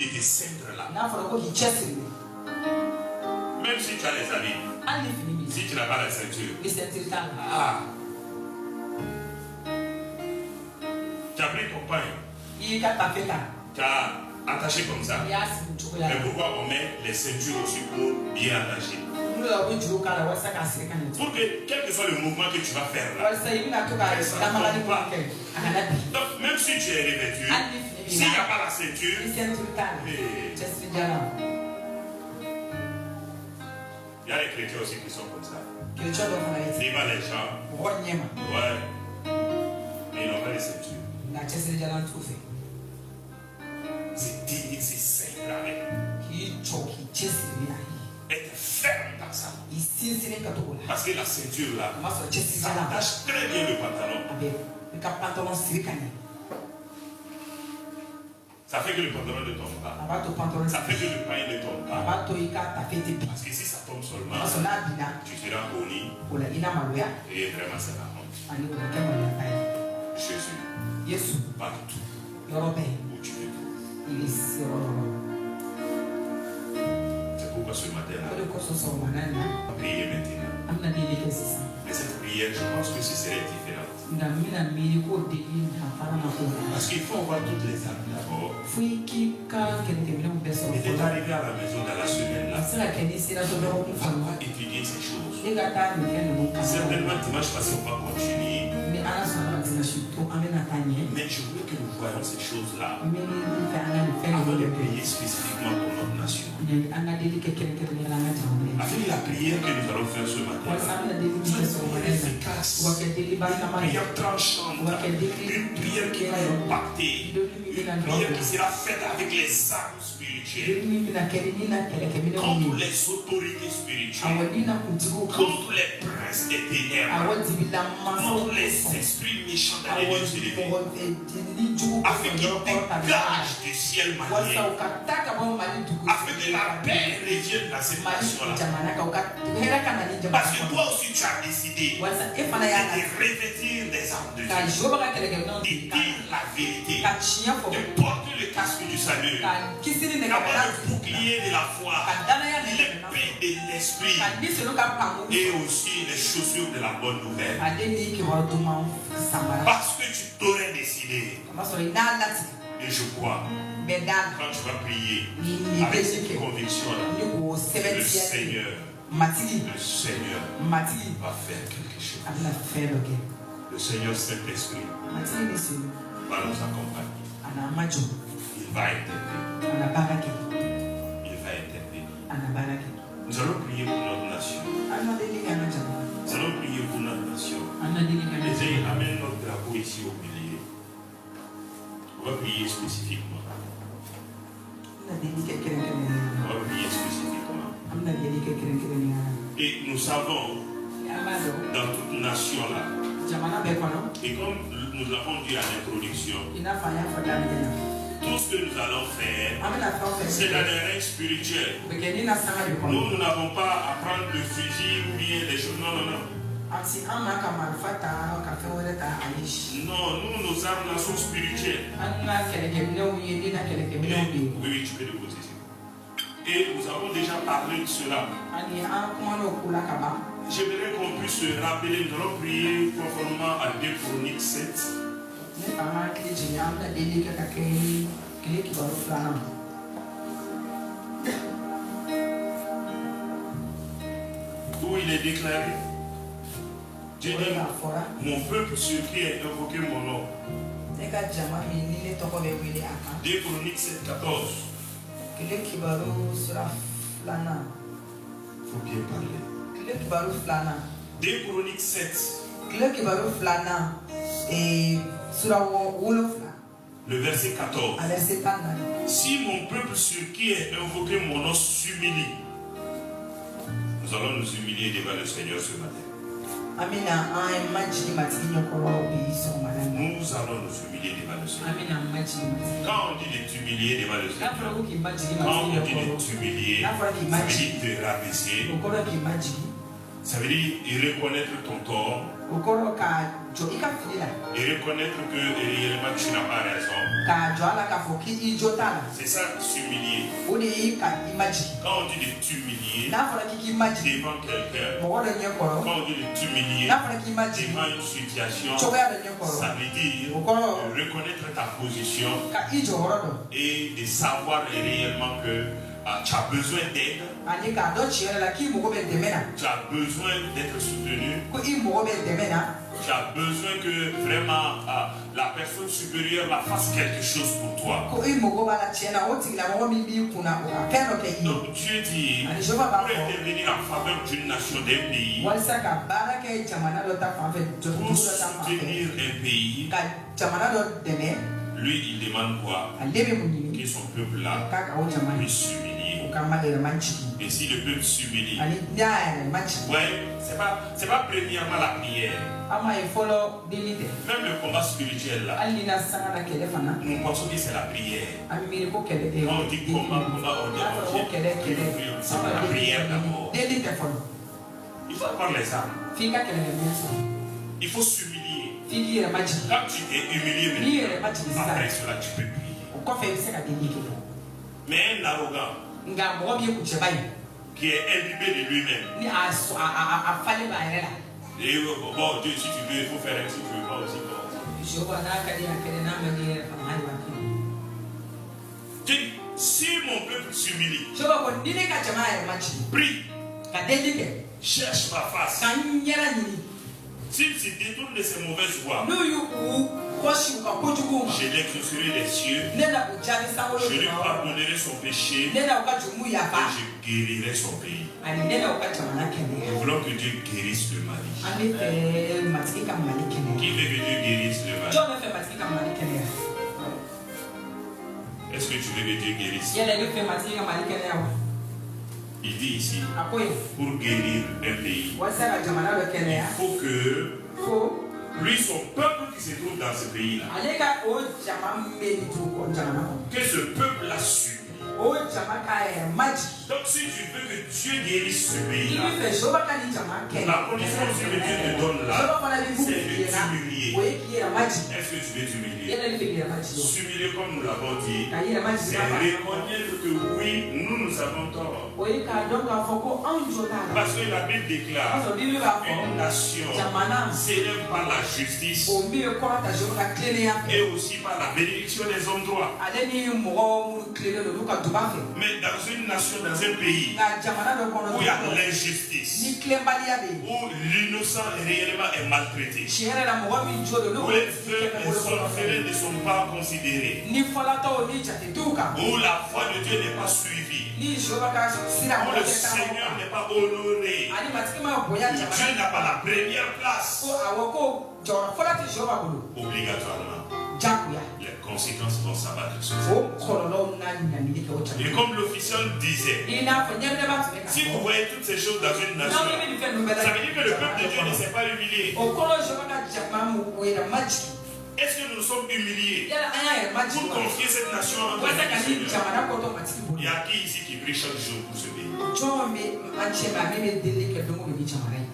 Et de ceindre là. Na fɔra ko k'i cɛsiri. Même si tu as les habits. Hali ni fini b'i la. Si tu n'as pas la ceinture. Ni ceinture t'a la. Ah. Tu as pris ton pain. I y'i ka tafe ta. Tu as attaché comme ça. I y'a sigi cogo la. Mais pourquoi on met les ceintures aussi pour bien attacher? N'u la u bɛ juru k'a la walasa k'a siri ka ɲɛ. Pour que quel que soit le mouvement que tu vas faire là. Walasa i bɛna to ka taamagali kɛ a kana bi. Donc même si tu es revêtu, s'il n'y a pas la ceinture, ni ceinture t'a la. Cɛsiri jara. Il y a les chrétiens aussi qui sont comme ça. Chrétien dɔ fana ye. Ils vont les gens. Mɔgɔ ɲɛma. Ouais. Mais ils n'ont pas les ceintures. Nka cɛsiri jara t'u fɛ. C'est digne, c'est saint avec. K'i jɔ k'i cɛsiri n'a ye. Être ferme dans ça. I sinsinni ka togo la. Parce que la ceinture là, O ma sɔrɔ cɛsiri ça jara. attache très bien le pantalon. A bɛ i ka pantalon siri ka ɲɛ. Ça fait que le pantalon ne tombe pas. A b'a to pantalon Ça fait que le pain ne tombe a pas. b'a to i ka tafe tɛ bin. Parce que si ça tombe O seulement, ma sɔrɔ n'a binna tu seras poli o la i na maloya et vraiment c'est la honte. ani o bɛ kɛ maloya ta ye. Jésus, Yesu partout yɔrɔ bɛɛ où tu te trouves. i bɛ se yɔrɔ yɔrɔ. C'est pourquoi ce matin O là, de kosɔn sɔgɔmada in na on va prier maintenant. an bɛna deli kɛ sisan. Mais cette prière, je pense que ce serait différent. Nka n bɛna miiri ko deli danfara ma k'o la. Parce qu'il faut avoir toutes les armes d'abord. Fo i k'i ka kɛlɛkɛminɛnw bɛɛ sɔrɔ Et d'être fɔlɔ. arrivé à la maison dans la semaine A là, bɛ se ka kɛ n'i sera so dɔgɔkun on fɔlɔ. va étudier ces choses. E ka taa nin fɛn ninnu kalan. Certainement dimanche passé, on va continuer. Ni ala sɔnna dimanche to an bɛna taa ɲɛ. Mais je voulais que nous voyions ces choses-là N bɛ ɲini fɛ an ka nin fɛn avant ninnu de bɛɛ kɛ. prier spécifiquement pour notre nation. Yani an ka deli kɛ kɛrɛnkɛrɛnnenya la an ka jamana ye. Avec la prière que nous allons faire ce matin, Walasa an bɛna deli min kɛ sɔgɔmada in na. efficace, O ka kɛ deli barikama ye. prière tranchante, une prière qui va impacter, une prière qui sera faite avec les armes spirituelles, Deli min bɛna kɛ ni na kɛlɛkɛminɛw contre ye. les autorités Awɔ spirituelles, ni na kuntigiw kan. contre les princes des ténèbres, Awɔ dibila mansaw contre les kan. esprits méchants dans les Awɔ lieux élevés, mɔgɔ deli jugu kan afin qu'ils yɔrɔ kɔrɔ ta dégagent du ciel walasa malien, u ka taa ka bɔ Mali dugu. afin que la paix revienne dans cette Mali nation-là. jamana kan u ka hɛrɛ ka na ni jamana Parce que kɔnɔ. toi aussi tu as décidé Walasa e fana y'a de revêtir des armes de ka Dieu, Jehova ka kɛlɛkɛminɛw de di ka dire la vérité, ka tiɲɛ fɔ de porter le casque du salut, ka kisiri nɛgɛ d'avoir le bouclier de la foi, ka danaya nɛgɛ l'épée de l'esprit ka ni senu ka paamu et aussi les chaussures de la bonne nouvelle. ale ni kibaru duman samara Parce que tu t'aurais décidé, kamasɔrɔ i n'a latigɛ et je crois, bɛ da la quand tu vas prier ni avec bɛ cette kɛ conviction-là, ni o le sɛbɛntiya Seigneur matigi va faire quelque chose. a bɛna fɛn dɔ kɛ Le Seigneur Saint-Esprit matigi ni senu va nous accompagner. a n'a ma jɔ Il va intervenir. a na baara kɛ Il va intervenir. a na baara kɛ Nous allons prier pour notre nation. an na deli kɛ an ka jamana Nous allons prier pour notre nation. an na deli kɛ an ka Les jamana amène notre drapeau ici au milieu. On va prier spécifiquement. an na deli kɛ kɛrɛnkɛrɛnnenya On la va prier spécifiquement. an bɛna deli kɛ kɛrɛnkɛrɛnnenya la Et nous savons, an b'a dɔn dans toute nation là, jamana bɛɛ kɔnɔ et comme nous l'avons dit à l'introduction, i n'a fɔ an y'a fɔ daminɛ na tout ce que nous allons faire, an bɛna fɛn o fɛn c'est kɛ dans les règles spirituelles. o bɛ kɛ ni na sanga de kɔnɔ Nous n'avons pas à prendre le fusil ou bien les choses. Non, non, non. an ma ka marifa ta ka fɛn wɛrɛ ta ayi Non, nous, nos armes là sont spirituelles. an na kɛlɛkɛminɛw ye ni na kɛlɛkɛminɛw de ye Oui, oui, tu peux le poser. Et nous avons déjà parlé de cela. ani an kumana o ko la ka ban J'aimerais qu'on puisse se rappeler, nous allons prier conformément à 2 Chroniques 7. ne ka an hakili jigin an bɛna deli kɛ ka kɛ tile kibaru filanan Où il est déclaré, Dieu o de dit, la fɔra mon peuple sur qui est invoqué mon nom. ne ka jama min ni ne tɔgɔ bɛ wele a kan 2 Chroniques 7, 14. tile kibaru sira filanan Il faut bien parler. tile kibaru filanan 2 Chroniques 7, tile kibaru filanan sura wolonfila le verset 14. a bɛ se 14. Si mon peuple sur qui est invoqué mon nom s'humilie, nous allons nous humilier devant le Seigneur ce matin. an bɛna an majigi matigi ɲɛkɔrɔ bi sɔgɔmada in na Nous allons nous humilier devant le Seigneur. an bɛna majigi matigi Quand on dit de t'humilier devant le n'a Seigneur, fɔra ko k'i majigi quand on matigi dit de ɲɛkɔrɔ t'humilier, n'a fɔra k'i ça veut majigi dire te rabaisser, o kɔrɔ k'i majigi ça veut dire reconnaître ton tort, o kɔrɔ ka jo i ka fili la et reconnaître que réellement tu n'as pas raison. ka jo ala ka fo ki i jo ta la C'est ça, s'humilier. o de i ka i ma jigi Quand on dit de t'humilier n'a fɔra k'i k'i ma jigi devant quelqu'un, mɔgɔ dɔ ɲɛ kɔrɔ quand on dit de t'humilier n'a fɔra k'i ma jigi devant une situation, cogoya dɔ ɲɛ kɔrɔ ça veut dire o kɔrɔ de reconnaître ta position ka i jɔyɔrɔ dɔn et de savoir réellement que tu as besoin d'aide, ani k'a dɔn tiɲɛ yɛrɛ la k'i mago bɛ dɛmɛ na tu as besoin d'être soutenu, ko i mago bɛ dɛmɛ na tu as besoin que vraiment la personne supérieure la fasse quelque chose pour toi. ko i mago b'a la tiɲɛ na o tigilamɔgɔ min b'i kunna o ka fɛn dɔ kɛ i ye Donc Dieu dit, ani jehova b'a pour fɔ intervenir en faveur d'une nation, d'un pays, walisa ka baara kɛ jamana dɔ ta fan fɛ dugu pour dɔ ta fan soutenir fɛ un pays, ka jamana dɔ dɛmɛ lui il demande quoi? ale bɛ mun ɲini Que son peuple là k'a ka o jamana puisse s'humilier. o ka ma yɛrɛma jigi Et si le peuple s'humilie, ani n'i y'a yɛrɛma jigi ouais, c'est pas premièrement la prière. an m'a ye fɔlɔ deli tɛ Même le combat spirituel là, hali ni na sanga na kɛlɛ fana nous pensons que c'est la prière. an bɛ miiri ko kɛlɛ tɛ Quand on dit combat, on dit n'a fɔra ko kɛlɛ c'est pas la prière d'abord. deli tɛ fɔlɔ Il faut avoir les armes. f'i ka kɛlɛkɛminɛn sɔrɔ Il faut s'humilier. f'i k'i yɛrɛma jigi Quand tu t'es humilié, n'i yɛrɛma jigi après sisan cela, tu peux prier. o kɔfɛ i bɛ se ka deli kɛ Mais un arrogant nka mɔgɔ min ye kuncɛba ye qui est imbibé de lui-même, ni a falen b'a yɛrɛ la et bon, Dieu, si tu veux, il faut faire ainsi, tu veux pas aussi. Bon. jehova n'a ka di a kɛlɛ n'a ma di yɛrɛ fana hali b'a kɛ Dieu dit, si mon peuple s'humilie, jehova ko ni ne ka jama yɛrɛma jigi prie, ka deli kɛ cherche ma face. ka n yɛrɛ ɲini S'il se détourne de ses mauvaises voies, n'u y'u kɔsi u ka kojuguw ma je l'exaucerai des cieux, ne na u jaabi sankolo je lui ɲuman pardonnerai son péché ne na u ka jurumu et yafa je guérirai son pays. ani ne na u ka jamana Nous kɛnɛya voulons que Dieu guérisse le Mali. an bɛ fɛ matigi ka mali kɛnɛya Qui veut que Dieu guérisse le Mali? jɔn bɛ fɛ matigi ka mali kɛnɛya Est-ce que tu veux que Dieu guérisse? yɛlɛ i bɛ fɛ matigi ka mali kɛnɛya wa Il dit ici, a ko yen pour guérir un pays, walisa ka jamana dɔ il kɛnɛya faut que fo lui, son peuple qui se trouve dans ce pays-là, ale ka o jama min bɛ nin dugu kɔnɔ jamana kɔnɔ que ce peuple-là suit. o jama ka yɛrɛma jigi Donc si tu veux que Dieu guérisse ce i pays-là, bɛ fɛ jehova ka nin jama kɛnɛ la condition aussi que Dieu te donne là, jehova fana bɛ mun c'est f'i de ɲɛna t'humilier. o ye k'i yɛrɛma jigi Est-ce que tu veux t'humilier? yɛlɛ ni bɛ k'i yɛrɛma jigi o S'humilier, comme nous l'avons dit, ka i yɛrɛma jigi c'est ba kan reconnaître que oui, nous avons tort. o ye k'a dɔn k'a fɔ ko anw jo t'a la Parce que la Bible o déclare y'a sɔrɔ bibi b'a une fɔ nation jamana s'élève par la justice o min ye kɔrɔ ta jehova ka tilennenya fɛ et aussi par la bénédiction des hommes droits. ale ni mɔgɔ minnu tilennen don olu ka duba fɛ Mais dans une nation, dans un pays nka jamana dɔ kɔnɔ où il y a ni l'injustice, tilenbaliya bɛ yen où l'innocent réellement est maltraité, tiɲɛ yɛrɛ la mɔgɔ min jo don où n'o les faits et les orphelins ne sont pas considérés, ni fɔlatɔw ni jatetuw kan où la foi de Dieu n'est pas suivie, ni jehova ka sira où mɔgɔ le tɛ taa Seigneur mɔgɔ n'est pas honoré, kan ani matigi ma bonya où Dieu jamana n'a pas la première place, ko awɔ ko jɔyɔrɔ fɔlɔ tɛ jehova bolo obligatoirement, jagoya les conséquences vont s'abattre sur ça. o kɔlɔlɔw n'a ɲanili kɛ o Et jamana comme l'officiel disait, i n'a fɔ ɲɛminɛba tun bɛ ka si vous fɔ voyez toutes ces choses dans une n'aw nation, ye nin fɛn ninnu bɛɛ ça veut dire que le la peuple de Dieu jamana ne kɔnɔ s'est pas humilié. o kɔrɔ jehova ka jama mu o yɛrɛma jigi Est-ce que nous nous sommes humiliés yala an y'a yɛrɛma jigi pour wa confier cette nation entre walasa ka les ni Seigneur? jamana kɔtɔ matigi bolo Il y a qui ici qui prie chaque jour pour ce pays? jɔn bɛ an cɛ ma min bɛ deli kɛ don o don ni jamana ye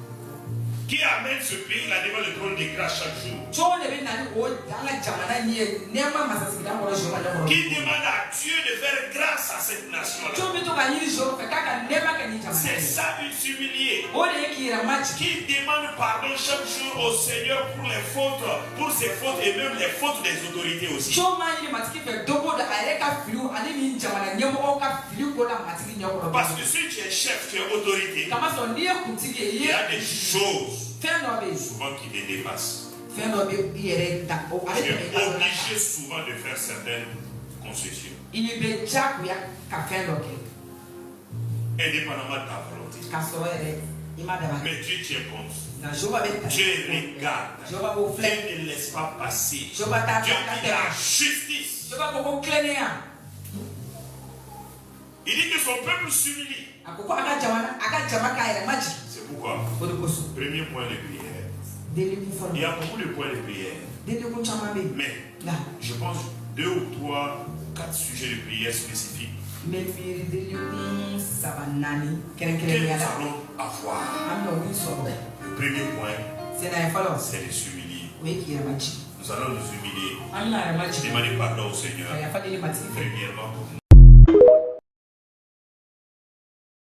Qui amène ce pays-là devant le trône de grâce chaque jour? jɔn de bɛ na ni o an ka jamana ɲɛ ye nɛɛma masasigida kɔrɔ jehova ɲɛkɔrɔ Qui demande à Dieu de faire grâce à cette nation-là? jɔn bɛ to ka ɲini jehova fɛ k'a ka nɛɛma kɛ ni jamana C'est ye ça, s'humilier. o de ye k'i yɛrɛma jigi Qui demande pardon chaque jour au Seigneur pour les fautes, pour ses fautes et même les fautes des autorités aussi. jɔn b'a ɲini matigi fɛ don o don a yɛrɛ ka filiw ani nin jamana ɲɛmɔgɔw ka fili ko la matigi ɲɛkɔrɔ Parce que si tu es chef, tu es autorité, kamasɔrɔ n'i ye kuntigi ye i il y a ye des choses fɛn dɔ bɛ yen souvent qui te dépassent. fɛn dɔ bɛ i yɛrɛ da o ale Tu es tɛmɛ i ka dɔn na obligé souvent de faire certaines concessions, i bɛ jagoya ka fɛn dɔ kɛ indépendamment de ta volonté. k'a sɔrɔ yɛrɛ i ma daba Mais Dieu tient compte. nka jehova bɛ ta Dieu regarde. jehova b'o filɛ Dieu ne laisse pas passer. jehova t'a Dieu ta ka dit la tɛmɛ justice. jehova ko ko tilennenya Il dit que son peuple s'humilie. a ko a ka jama k'a yɛrɛma jigi C'est pourquoi, o de kosɔn premier point de prière. delikun Il fɔlɔ y a beaucoup de points de prière. delikun caman bɛ yen Mais nka je pense 2 ou 3 ou 4 sujets de prière spécifiques n bɛ miiri delikun 3 4 que kɛrɛnkɛrɛnnenya nous la allons avoir. an bɛ min sɔrɔ Le premier point, sɛnɛ fɔlɔ c'est de s'humilier. Nous allons nous humilier. Demander pardon au Seigneur. Premièrement pour